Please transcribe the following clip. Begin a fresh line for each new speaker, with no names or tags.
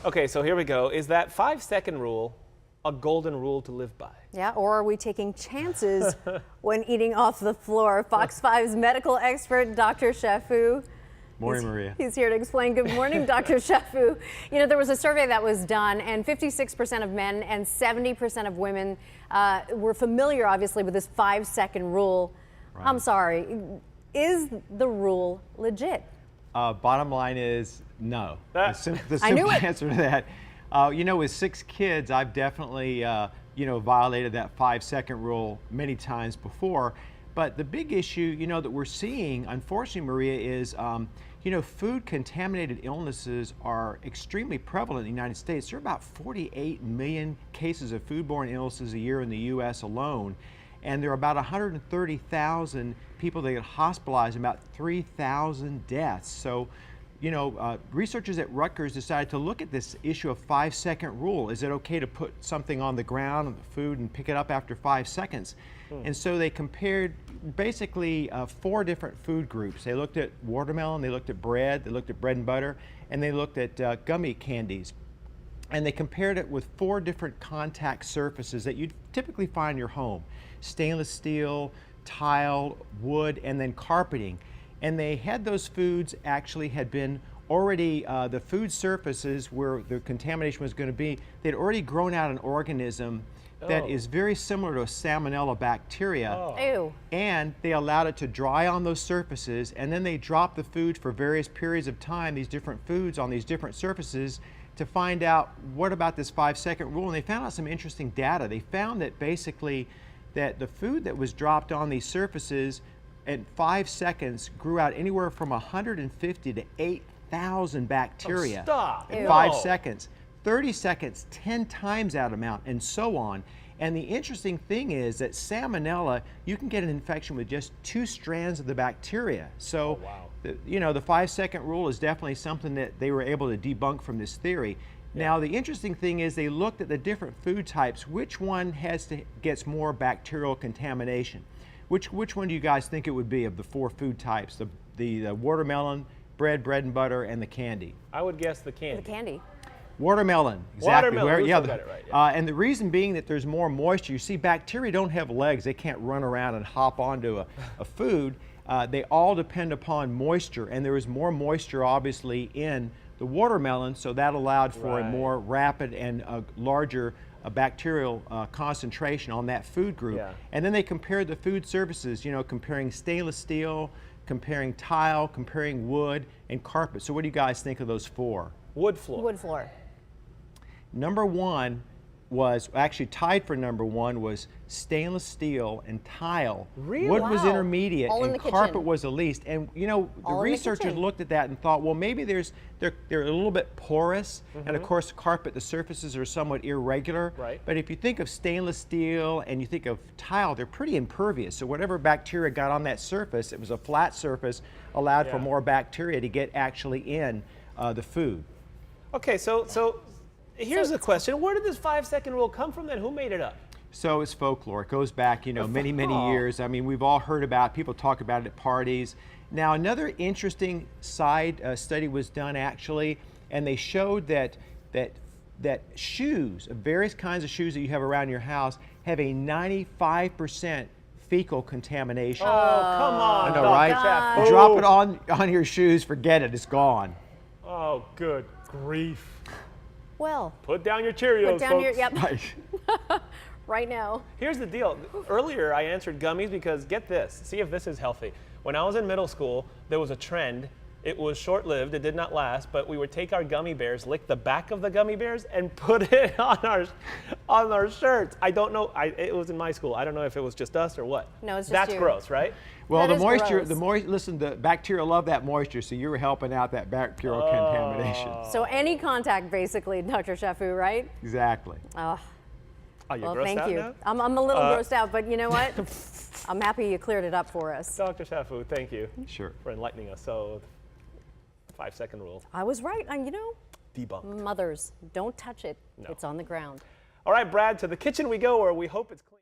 Okay, so here we go. Is that 5-second rule a golden rule to live by?
Yeah, or are we taking chances when eating off the floor? Fox 5's medical expert, Dr. Chaffoo.
Morning, Maria.
He's here to explain. Good morning, Dr. Chaffoo. You know, there was a survey that was done, and 56% of men and 70% of women were familiar, obviously, with this 5-second rule. Right. I'm sorry, is the rule legit?
Bottom line is no. The simple answer to that. You know, with 6 kids, I've definitely, you know, violated that 5-second rule many times before. But the big issue, you know, that we're seeing, unfortunately, Maria, is, you know, food-contaminated illnesses are extremely prevalent in the United States. There are about 48 million cases of foodborne illnesses a year in the U.S. alone. And there are about 130,000 people that get hospitalized and about 3,000 deaths. So, you know, researchers at Rutgers decided to look at this issue of 5-second rule. Is it okay to put something on the ground of the food and pick it up after 5 seconds? And so they compared basically 4 different food groups. They looked at watermelon, they looked at bread, they looked at bread and butter, and they looked at gummy candies. And they compared it with 4 different contact surfaces that you'd typically find in your home: stainless steel, tile, wood, and then carpeting. And they had those foods actually had been already, the food surfaces where the contamination was going to be, they'd already grown out an organism that is very similar to a salmonella bacteria.
Ew.
And they allowed it to dry on those surfaces, and then they dropped the food for various periods of time, these different foods on these different surfaces, to find out what about this 5-second rule. And they found out some interesting data. They found that basically that the food that was dropped on these surfaces in 5 seconds grew out anywhere from 150 to 8,000 bacteria in 5 seconds. 30 seconds, 10 times that amount, and so on. And the interesting thing is that salmonella, you can get an infection with just 2 strands of the bacteria. So, you know, the 5-second rule is definitely something that they were able to debunk from this theory. Now, the interesting thing is they looked at the different food types. Which one gets more bacterial contamination? Which one do you guys think it would be of the 4 food types? The watermelon, bread and butter, and the candy?
I would guess the candy.
The candy.
Watermelon, exactly.
Watermelon, got it right,
and the reason being that there's more moisture. You see, bacteria don't have legs. They can't run around and hop onto a food. They all depend upon moisture, and there is more moisture, obviously, in the watermelon, so that allowed for a more rapid and larger bacterial concentration on that food group. And then they compared the food surfaces, you know, comparing stainless steel, comparing tile, comparing wood, and carpet. So what do you guys think of those 4?
Wood floor.
Wood floor.
Number 1 was, actually tied for number 1 was stainless steel and tile.
Really?
Wood was intermediate and carpet
kitchen.
was the least. And you know, the researchers looked at that and thought, well, maybe they're a little bit porous, and of course carpet, the surfaces are somewhat irregular. But if you think of stainless steel and you think of tile, they're pretty impervious. So whatever bacteria got on that surface, it was a flat surface, allowed for more bacteria to get actually in the food.
Okay, so here's the question. Where did this 5-second rule come from then? Who made it up?
So it's folklore. It goes back, you know, many years. I mean, we've all heard about it. People talk about it at parties. Now, another interesting side study was done actually, and they showed that shoes, various kinds of shoes that you have around your house, have a 95% fecal contamination.
Oh, come on.
I know, right? You drop it on your shoes, forget it, it's gone.
Oh, good grief.
Well,
put down your Cheerios,
put down
folks.
Yep. Right now.
Here's the deal. Earlier, I answered gummies because, get this, see if this is healthy. When I was in middle school, there was a trend. It was short-lived, it did not last, but we would take our gummy bears, lick the back of the gummy bears, and put it on our shirts. I don't know, it was in my school. I don't know if it was just us or what.
No, it's just
That's
you.
gross, right?
Well,
that
the moisture,
gross.
Listen, the bacteria love that moisture, so you were helping out that bacterial contamination.
So any contact, basically, Dr. Chaffoo, right?
Exactly.
Are you
Well,
grossed
thank
out
you.
now?
I'm a little grossed out, but you know what? I'm happy you cleared it up for us.
Dr. Chaffoo, thank you
for
enlightening us. So, 5-second rule.
I was right. You know,
Debunked.
mothers, don't touch it.
No.
It's on the ground.
All right, Brad, to the kitchen we go, where we hope it's clean.